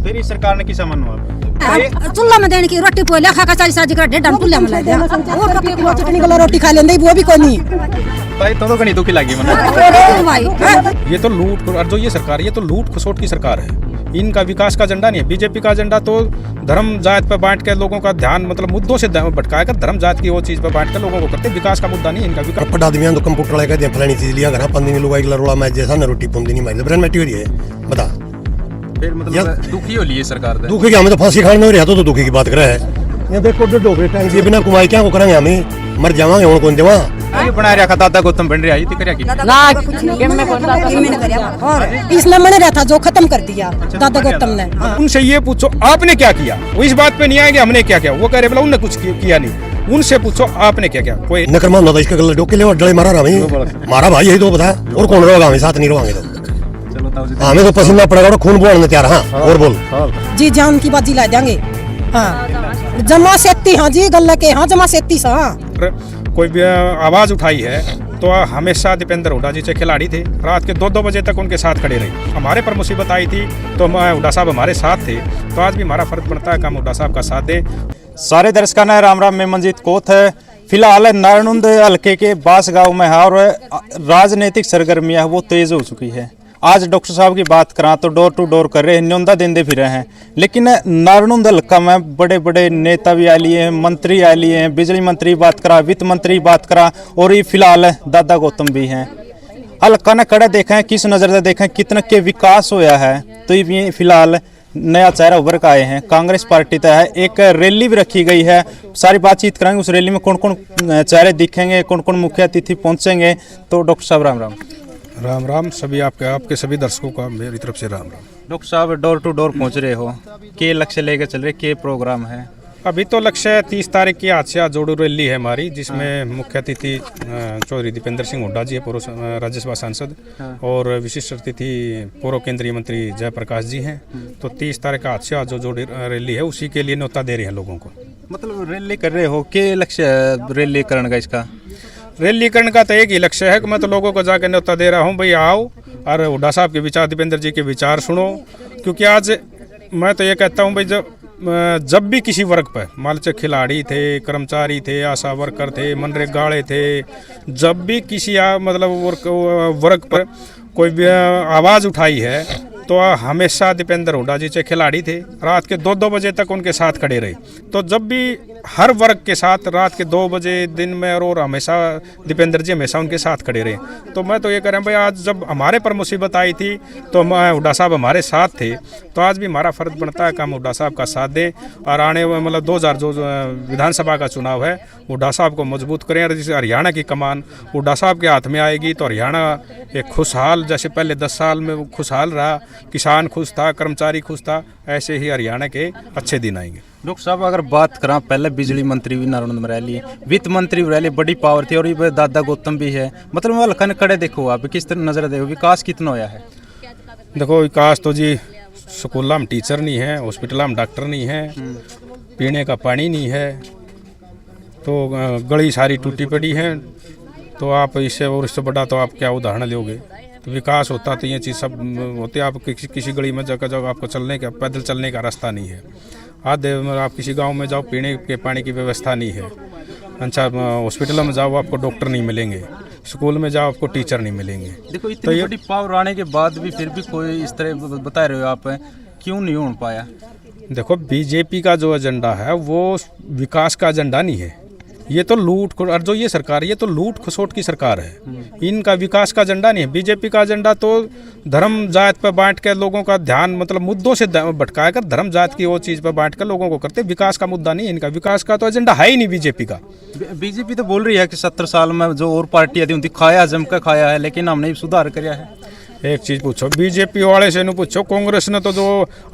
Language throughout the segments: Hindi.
फिर इस सरकार ने किसा मनो चूल्हा में देने की रोटी पोले खा चाली साजी कर ढेडन चूल्हे में लगा और कभी को चटनी वाला रोटी खा लेंदे वो भी कोई नहीं भाई तो कहीं दुखी लगी भाई। ये तो लूट और जो ये सरकार ये तो लूट खसोट की सरकार है। इनका विकास का एजेंडा नहीं है। बीजेपी का एजेंडा तो धर्म जात पर बांट के लोगों का ध्यान मतलब मुद्दों से भटका कर धर्म जात की वो चीज पर बांट कर लोगों को करते। विकास का मुद्दा नहीं इनका। विकास पट आदमी तो कंप्यूटर वाले कहते हैं फलानी चीज लिया घर 15 दिन लोग रोला मैं जैसा ना रोटी पुंदी नहीं मारी ब्रेन मैटी हो रही है बता। फिर मतलब दुखी हो लिए सरकार दुखी क्या हमें तो फांसी खाने में रहा तो दुखी की बात कर रहा है। ये देखो डोबरे टैंक दिए बिना कमाई क्या को करेंगे हमें मर जावांगे और कौन देवा ये बना रहा दादा गौतम बन रही थी क्या की और इसने मैंने रहा था जो खत्म कर दिया दादा गौतम ने। उनसे ये पूछो आपने क्या किया। वो इस बात पे नहीं आएंगे हमने क्या किया। वो कह रहे बोला उनने कुछ किया नहीं। उनसे पूछो आपने क्या किया। कोई नकरमा होता इसका गले डोके ले डले मारा हमें मारा भाई यही तो बता और कौन रहेगा हमें साथ नहीं रहोगे तो हमें तो पसीना पड़ेगा खून बोलने तैयार। हाँ और बोल जी जान की बाजी ला देंगे। हाँ जमा सेती हाँ जी गल्ला के हाँ जमा सेती सा कोई भी आवाज उठाई है तो हमेशा दीपेंद्र हुड्डा जी से खिलाड़ी थे। रात के 2-2 बजे तक उनके साथ खड़े रहे। हमारे पर मुसीबत आई थी तो हुड्डा साहब हमारे साथ थे। तो आज भी हमारा फर्ज बनता है कि हम हुड्डा साहब का साथ दें। सारे दर्शकों ने राम राम। मैं मंजीत कोत है। फिलहाल नारायणुंद हल्के के बास गांव में है और राजनीतिक सरगर्मियां वो तेज हो चुकी है। आज डॉक्टर साहब की बात करा तो डोर टू डोर कर रहे हैं, न्योंदा देंदे फिर रहे हैं। लेकिन नारायणुंद हल्का में बड़े बड़े नेता भी आ लिए हैं, मंत्री आ लिए हैं। बिजली मंत्री बात करा, वित्त मंत्री बात करा और ये फिलहाल दादा गौतम भी हैं। हल्का ने कड़े देखें किस नज़र से देखें कितना के विकास होया है। तो ये फिलहाल नया चेहरा उभर कर आए हैं। कांग्रेस पार्टी तय है। एक रैली भी रखी गई है। सारी बातचीत करेंगे उस रैली में कौन कौन चेहरे दिखेंगे, कौन कौन मुख्य अतिथि पहुंचेंगे। तो डॉक्टर साहब राम राम। राम राम सभी आपके सभी दर्शकों का मेरी तरफ से राम राम। डॉक्टर साहब डोर टू डोर पहुंच रहे हो, के लक्ष्य लेकर चल रहे, के प्रोग्राम है? अभी तो लक्ष्य 30 तारीख की हादसा जोड़ू रैली है हमारी, जिसमें मुख्य अतिथि चौधरी दीपेंद्र सिंह हुड्डा जी है, पूर्व राज्यसभा सांसद, और विशिष्ट अतिथि पूर्व केंद्रीय मंत्री जयप्रकाश जी हैं। तो 30 तारीख का हादसा जो जोड़ी रैली है उसी के लिए न्योता दे रहे हैं लोगों को। मतलब रैली कर रहे हो, के लक्ष्य रैली करने का? इसका रैलीकरण का तो एक ही लक्ष्य है कि मैं तो लोगों को जाकर न्योता दे रहा हूँ, भाई आओ और हुड्डा साहब के विचार, दीपेंद्र जी के विचार सुनो। क्योंकि आज मैं तो ये कहता हूँ भाई जब भी किसी वर्ग पर मान लीजिए खिलाड़ी थे, कर्मचारी थे, आशा वर्कर थे, मनरेगाड़े थे, जब भी किसी मतलब वर्ग पर कोई भी आवाज़ उठाई है तो हमेशा दीपेंद्र हुड्डा जी से खिलाड़ी थे। रात के 2-2 बजे तक उनके साथ खड़े रहे। तो जब भी हर वर्ग के साथ रात के 2 बजे दिन में और हमेशा दीपेंद्र जी हमेशा उनके साथ खड़े रहे। तो मैं तो ये कह रहा हूँ भाई आज जब हमारे पर मुसीबत आई थी तो हुड्डा साहब हमारे साथ थे। तो आज भी हमारा फर्ज बनता है कि हम हुड्डा साहब का साथ दें और आने मतलब 2000 जो विधानसभा का चुनाव है हुड्डा साहब को मजबूत करें। और जैसे हरियाणा की कमान हुड्डा साहब के हाथ में आएगी तो हरियाणा एक खुशहाल, जैसे पहले 10 साल में खुशहाल रहा, किसान खुश था, कर्मचारी खुश था, ऐसे ही हरियाणा के अच्छे दिन आएंगे। डॉक्टर साहब अगर बात करें, पहले बिजली मंत्री भी नारायणुंद में रह लिए, वित्त मंत्री भी रह लिए, बड़ी पावर थी, और ये दादा गौतम भी है। मतलब हल्का ने खड़े देखो आप किस तरह नजर देखो, विकास कितना होया है? देखो विकास तो जी स्कूल में टीचर नहीं है, हॉस्पिटल में डॉक्टर नहीं है, पीने का पानी नहीं है, तो गली सारी टूटी पड़ी है। तो आप इससे और इससे बड़ा तो आप क्या उदाहरण लोगे? तो विकास होता तो ये चीज़ सब होते। आप किसी गली में जगह जगह आपको चलने का, पैदल चलने का रास्ता नहीं है। आप किसी गांव में जाओ, पीने के पानी की व्यवस्था नहीं है। अच्छा हॉस्पिटल में जाओ आपको डॉक्टर नहीं मिलेंगे, स्कूल में जाओ आपको टीचर नहीं मिलेंगे। देखो इतनी तो बड़ी पावर आने के बाद भी फिर भी कोई इस तरह बता रहे हो आप, क्यों नहीं हो पाया? देखो बीजेपी का जो एजेंडा है वो विकास का एजेंडा नहीं है। ये तो लूट, और जो ये सरकार ये तो लूट खसोट की सरकार है। इनका विकास का एजेंडा नहीं है। बीजेपी का एजेंडा तो धर्म जात पर बांट के लोगों का ध्यान मतलब मुद्दों से भटका कर धर्म जात की वो चीज़ पर बांट कर लोगों को करते। विकास का मुद्दा नहीं है इनका। विकास का तो एजेंडा है ही नहीं बीजेपी का। बीजेपी तो बोल रही है कि 70 साल में जो और पार्टियां थी उनकी खाया जम कर खाया है, लेकिन हमने सुधार कराया है। एक चीज़ पूछो बीजेपी वाले से, पूछो कांग्रेस ने तो जो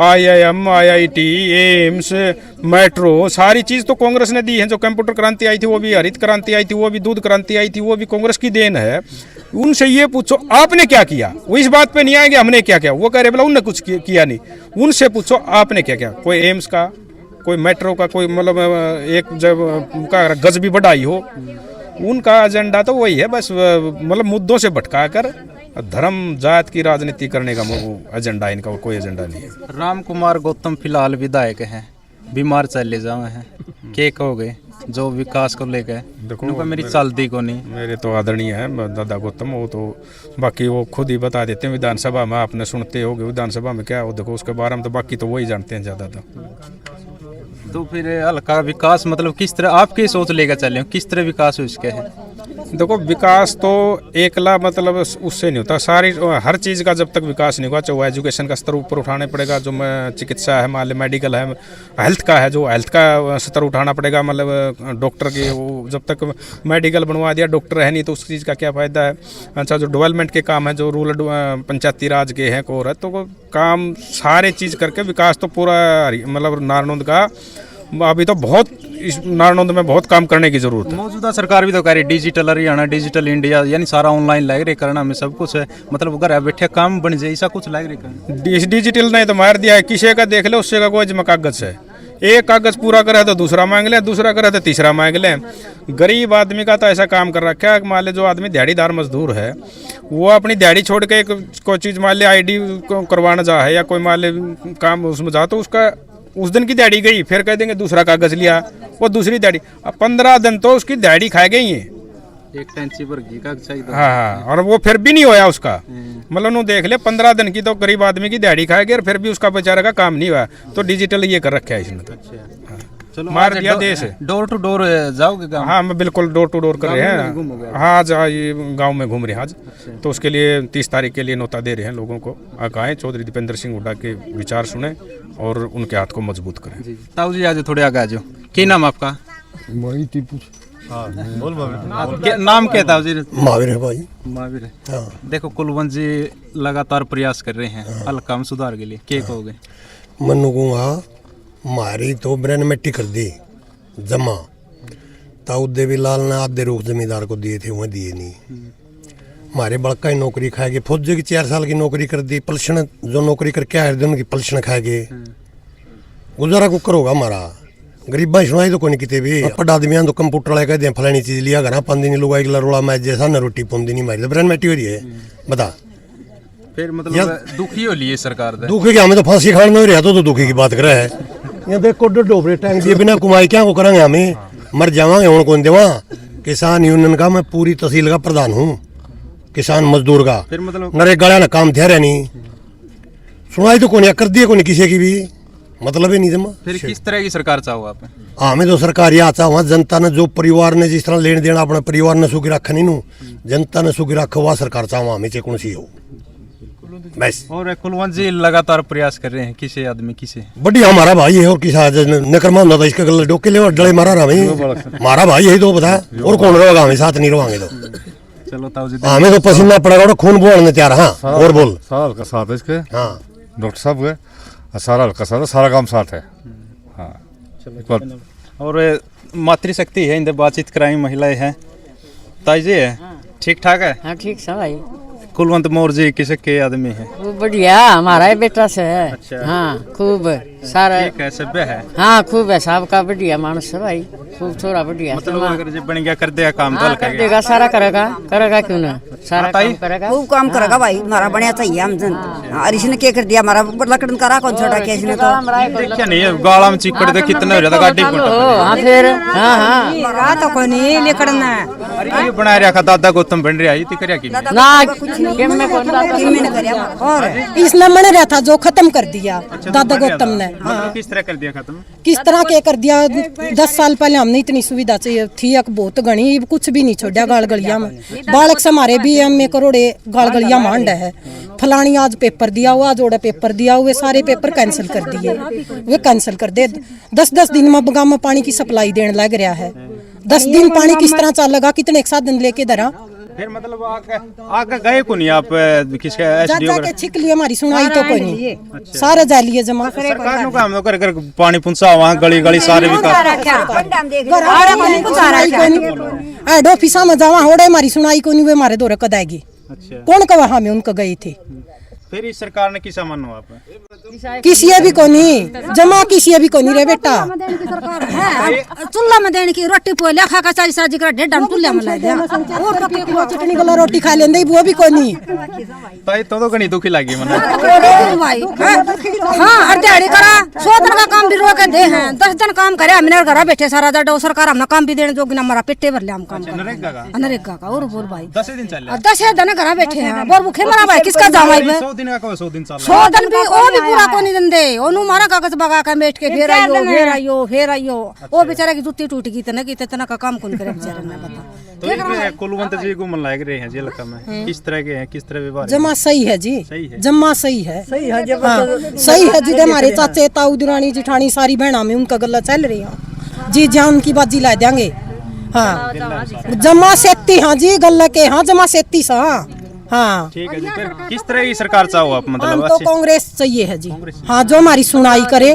IIM, IIT, एम्स, मेट्रो सारी चीज़ तो कांग्रेस ने दी है। जो कंप्यूटर क्रांति आई थी वो भी, हरित क्रांति आई थी वो भी, दूध क्रांति आई थी वो भी कांग्रेस की देन है। उनसे ये पूछो आपने क्या किया। वो इस बात पे नहीं आएंगे हमने क्या किया। वो कह रहे बोला उनने कुछ किया नहीं। उनसे पूछो आपने क्या किया। कोई एम्स का, कोई मेट्रो का, कोई मतलब एक जब का गज भी बढ़ाई हो। उनका एजेंडा तो वही है, बस मतलब मुद्दों से भटका कर धर्म जात की राजनीति करने का एजेंडा इनका कोई एजेंडा नहीं है। राम कुमार गौतम फिलहाल विधायक हैं, बीमार चले जावे हैं, के कहोगे जो विकास को लेकर? देखो, उनको मेरी चलती को नहीं। मेरे तो आदरणीय है दादा गौतम, वो तो बाकी वो खुद ही बता देते हैं विधानसभा में, आपने सुनते होगे विधानसभा में क्या हो, देखो उसके बारे में तो बाकी तो वही जानते हैं ज़्यादा। तो फिर हल्का विकास मतलब किस तरह आपकी सोच लेकर चले हो, किस तरह विकास हो इसके है? देखो विकास तो एकला मतलब उससे नहीं होता, सारी हर चीज़ का जब तक विकास नहीं हुआ, चाहे वो एजुकेशन का स्तर ऊपर उठाने पड़ेगा, जो चिकित्सा है मान लो, मेडिकल है, हेल्थ का है, जो हेल्थ का स्तर उठाना पड़ेगा, मतलब डॉक्टर की, वो जब तक मेडिकल बनवा दिया डॉक्टर है नहीं तो उस चीज़ का क्या फ़ायदा है। अच्छा जो डेवलपमेंट के काम है, जो रूरल पंचायती राज के हैं कोर है, तो वो काम सारे चीज़ करके विकास तो पूरा मतलब नारनौंद का अभी तो बहुत इस नारनौंद में बहुत काम करने की जरूरत है। मौजूदा सरकार भी तो कह रही डिजिटल हरियाणा, डिजिटल इंडिया, यानी सारा ऑनलाइन लग रही करना में सब कुछ है, मतलब घर बैठे काम बन जाए, ऐसा कुछ लग रही करना। डिजिटल नहीं तो मार दिया है, किसी का देख ले उससे का कोई जिम्मा कागज है, एक कागज पूरा करे तो दूसरा मांग ले, दूसरा करे तो तीसरा मांग ले। गरीब आदमी का तो ऐसा काम कर रखा है, मान ले जो आदमी दिहाड़ीदार मजदूर है वो अपनी दिहाड़ी छोड़ के कोई चीज़ मान ले ID करवाना जा है या कोई मान ले काम उसमें जा, तो उसका उस दिन की दिहाड़ी गई, फिर कह देंगे दूसरा कागज लिया, वो दूसरी दिहाड़ी, अब 15 दिन तो उसकी दिहाड़ी खा गई है। एक टैंची पर घी का चाहिए। हाँ, और वो फिर भी नहीं होया उसका, मतलब नु देख ले 15 दिन की तो गरीब आदमी की दिहाड़ी खाएगी और फिर भी उसका बेचारे का काम नहीं हुआ। तो डिजिटल ये कर रखा है इसने तो। चलो मार दिया देश है। डोर टू डोर जाओगे गाँव? हाँ मैं बिल्कुल डोर टू डोर कर रहे हैं। हाँ आज ये गांव में घूम रहे हैं आज, तो उसके लिए 30 तारीख के लिए न्योता दे रहे हैं लोगों को। आए चौधरी दीपेंद्र सिंह हुड्डा के विचार सुने और उनके हाथ को मजबूत करें। ताऊ जी आज थोड़े आगे आ जाओ। क्या नाम आपका? नाम क्या ताऊ जी? महावीर है भाई। महावीर। हाँ। देखो कुलवंत जी लगातार प्रयास कर रहे हैं हल्का में सुधार के लिए, क्या कहोगे? मनु कहूँगा मारी तो ब्रेन मिट्टी कर दी जमा, ताऊ देवीलाल ने आधे रुख जमींदार को दिए थे, वह दिए नहीं। हमारे बड़का ही नौकरी खाएगी, फौजी की 4 साल की नौकरी कर दी, पलशन जो नौकरी करके आए थे उनकी पलशन खाएगे, गुजारा कुकर होगा हमारा। गरीबा सुनाई तो कोई किते भी पढ़ आदमी तो कंप्यूटर वाले कहते हैं फलानी चीज लिया घर पाँच दिन लोग एक रोला मैं जैसा न रोटी पौंदी नहीं मारी, तो ब्रेन मिट्टी हो रही है। बता फिर मतलब दुखी हो लिए सरकार दे? दुखी क्या, हमें तो फांसी खाने हो रहा तो दुखी की बात कर रहा है। ये देखो डोबरे टैंक दिए बिना कमाई क्या को करेंगे, हमें मर जावांगे हूँ कौन देवा। किसान यूनियन का मैं पूरी तहसील का प्रधान हूँ, किसान मजदूर का। फिर मतलब नरेगा ना काम थे नहीं, सुनाई तो कौन कर दिए कौन किसी की भी, मतलब ही नहीं जमा। फिर किस तरह की सरकार चाहो आप? हमें तो सरकार यह चाह जनता ने जो परिवार ने जिस तरह लेन देना अपने परिवार ने सुखी रखा नहीं, जनता ने सुखी रखा हुआ सरकार चाह हमें चाहे कौन सी हो बस। और कुलवंत जी लगातार प्रयास कर रहे हैं, किसे आदमी किसे बढ़िया हमारा भाई है और किसा नकरमा होता था इसके गले डोके ले डले मारा हमें, हमारा भाई यही तो बता, और कौन रहेगा हमें साथ नहीं रहोगे तो। चलो ताऊ जी हमें तो पसीना पड़ेगा और खून बोलने तैयार। हाँ और बोल। सारा हल्का साथ है इसके। हाँ डॉक्टर साहब के सारा हल्का साथ है, सारा काम साथ है। हाँ और मातृशक्ति है, इनसे बातचीत कराई महिलाएं हैं। ताई जी है ठीक ठाक है? हाँ ठीक है भाई। कुलवंत मौर्य जी किसे के आदमी है? वो बढ़िया हमारा ही बेटा से है। अच्छा। हाँ खूब सारा ठीक है, सभ्य है। हाँ खूब है, साहब का बढ़िया मानस है भाई, खूब छोरा बढ़िया। मतलब अगर जब बन गया कर देगा काम हाँ, कर देगा, सारा करेगा, करेगा क्यों ना, सारा काम करेगा, खूब काम करेगा भाई, हमारा बढ़िया चाहिए हम जन। और इसने क्या कर दिया, हमारा लकड़न करा कौन छोटा किया इसने तो। देखिए नहीं गाला में चिकड़ दे कितना हो जाता गाड़ी हाँ फिर हाँ हाँ मरा तो कोई नहीं लकड़ना। अरे ये बना रखा दादा गौतम बन रहा है, करिया की ना और इसने मन रहा था जो खत्म कर दिया दादा गौतम ने। मतलब किस तरह कर दिया खत्म? किस तरह के कर दिया, 10 साल पहले हमने इतनी सुविधा चाहिए थी बहुत घनी, कुछ भी नहीं छोड़ा गाल गलिया में। बालक से हमारे भी में करोड़े गाल गलिया मांड है, फलानी आज पेपर दिया हुआ, आज ओड़ा पेपर दिया हुआ, सारे पेपर कैंसिल कर दिए, वे कैंसिल कर दे। 10-10 दिन में बगाम में पानी की सप्लाई देने लग रहा है। 10 दिन पानी किस तरह चलेगा, कितने एक साथ दिन लेके धरा। फिर मतलब आगे गए को नहीं आप किसका एसडीओ के छिक लिए, हमारी सुनाई तो कोई नहीं, सारे जा लिए जमा। सरकार नु काम कर कर पानी पहुंचा वहां गली गली सारे विकास हेड ऑफिस में जावा होड़े हमारी सुनाई को नहीं, वे हमारे दौरे कदाएगी। कौन कहा हमें उनका गए थे? फिर इस सरकार ने किसा मानो आप? किसी भी कोनी जमा किसी भी कोनी रे बेटा। चूल्हा में देने की रोटी पोले खा का चाय साजी कर डेढ़ डन चूल्हा में ला दे और चटनी गला रोटी खा लेंदे वो भी कोनी। तो घनी दुखी लगी मन भाई। हां अर्धेड़ी करा 100 दिन का काम भी रोके दे हैं 10 दिन काम करे हमने घर बैठे सारा दिन सरकार हमने काम भी देने जोगी ना हमारा पेटे भर ले हम काम नरेगा का और बोल भाई 10 दिन चल 10 दिन घर बैठे हैं बोल भूखे मरा भाई किसका जामाई 100 दिन का 100 दिन चल 100 दिन भी वो भी पूरा को नहीं देंदे ओनु मारा कागज बगा के बैठ के फिर आइयो वो बेचारा की जुत्ती टूट गई तना की तना का काम कौन करे बेचारा ने बता। तो ये कुलवंत जी को मन लाग रहे हैं जेल का में किस तरह के हैं किस तरह व्यवहार जमा सही है जी सही है जमा सही है सही है जी। हमारे चाचे ताऊ दुरानी जिठानी सारी बहना में उनका गला चल रही है जी जान की बाजी ला देंगे। हाँ जमा सेती हाँ जी गल्ला के हाँ जमा सेती सा हाँ ठीक है जी। फिर किस तरह की सरकार चाहो आप हम मतलब तो कांग्रेस चाहिए है जी। हाँ जो हमारी सुनाई करे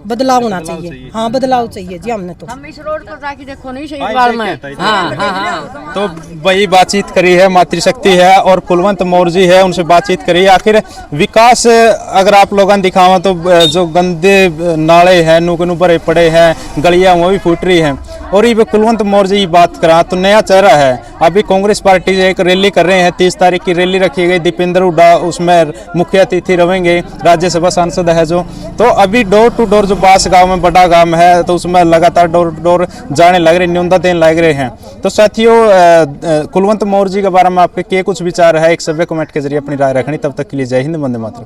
बदलाव होना चाहिए। हाँ बदलाव चाहिए जी हमने तो। हम इस रोड पर जाके देखो नहीं सही बार में। हाँ तो वही बातचीत करी है मातृशक्ति है और कुलवंत मौर्य जी है उनसे बातचीत करी है। आखिर विकास अगर आप लोगों ने दिखावा तो जो गंदे नाले हैं नू भरे पड़े हैं गलियां वो भी फूट रही हैं और ये कुलवंत मौर्य जी बात करा तो नया चेहरा है। अभी कांग्रेस पार्टी से एक रैली कर रहे हैं 30 तारीख की रैली रखी गई। दीपेंद्र हुड्डा उसमें मुख्य अतिथि रहेंगे राज्यसभा सांसद है जो। तो अभी डोर टू डोर जो बास गांव में बड़ा गांव है तो उसमें लगातार डोर टू डोर जाने लग रहे न्यूनता देने लग रहे हैं। तो साथियों कुलवंत मौर्य जी के बारे में आपके क्या कुछ विचार है एक सभ्य कमेंट के जरिए अपनी राय रखनी। तब तक के लिए जय हिंद वंदे मातरम।